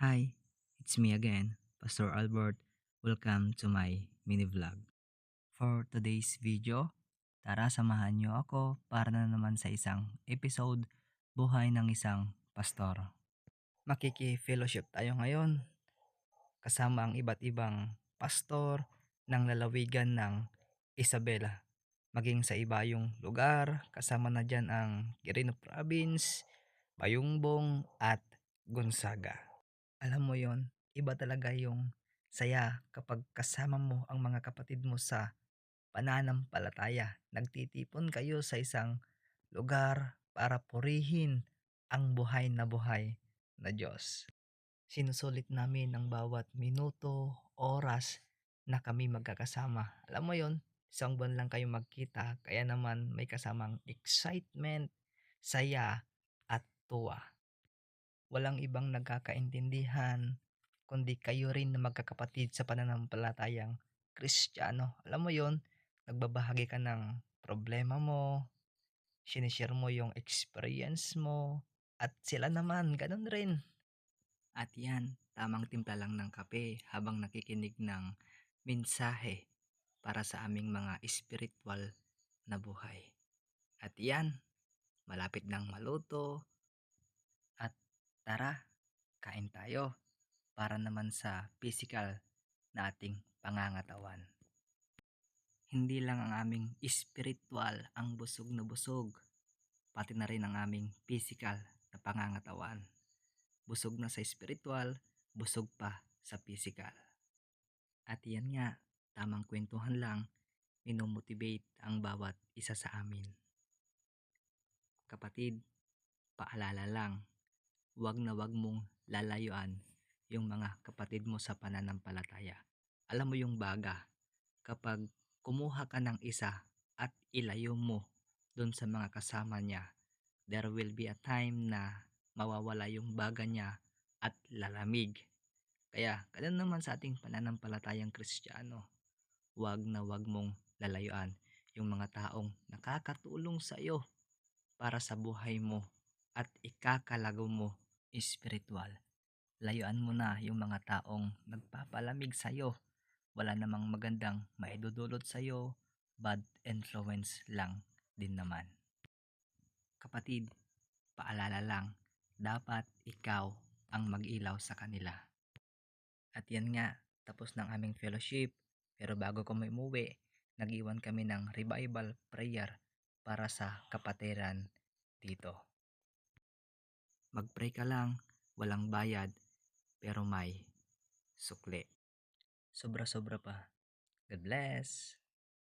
Hi, it's me again, Pastor Albert. Welcome to my mini vlog. For today's video, tara samahan niyo ako para na naman sa isang episode buhay ng isang pastor. Makiki-fellowship tayo ngayon kasama ang iba't ibang pastor ng lalawigan ng Isabela. Maging sa iba yung lugar, kasama na dyan ang Quirino Province, Bayungbong at Gonzaga. Alam mo yon, iba talaga yung saya kapag kasama mo ang mga kapatid mo sa pananampalataya. Nagtitipon kayo sa isang lugar para purihin ang buhay na Diyos. Sinusulit namin ang bawat minuto, oras na kami magkakasama. Alam mo yon, isang buwan lang kayo magkita, kaya naman may kasamang excitement, saya, at tuwa. Walang ibang nagkakaintindihan kundi kayo rin na magkakapatid sa pananampalatayang Kristiyano. Alam mo yon, nagbabahagi ka ng problema mo, sinishare mo yung experience mo, at sila naman, ganun rin. At yan, tamang timpla lang ng kape habang nakikinig ng mensahe para sa aming mga spiritual na buhay. At yan, malapit nang maluto. At tara, kain tayo para naman sa physical na ating pangangatawan. Hindi lang ang aming spiritual ang busog na busog, pati na rin ang aming physical na pangangatawan. Busog na sa spiritual, busog pa sa physical. At yan nga, tamang kwentuhan lang, minomotivate ang bawat isa sa amin. Kapatid, paalala lang, wag na wag mong lalayuan yung mga kapatid mo sa pananampalataya. Alam mo yung baga, kapag kumuha ka ng isa at ilayo mo dun sa mga kasama niya, there will be a time na mawawala yung baga niya at lalamig. Kaya, ganun naman sa ating pananampalatayang Kristiyano, wag na wag mong lalayuan yung mga taong nakakatulong sa iyo para sa buhay mo at ikakalago mo spiritual. Layuan mo na yung mga taong nagpapalamig sa iyo. Wala namang magandang maidudulot sa iyo, bad influence lang din naman. Kapatid, paalala lang, dapat ikaw ang mag-ilaw sa kanila. At yan nga, tapos ng aming fellowship, pero bago kami umuwi, nag-iwan kami ng revival prayer para sa kapatiran dito. Mag-pray ka lang, walang bayad, pero may sukli. Sobra-sobra pa. God bless!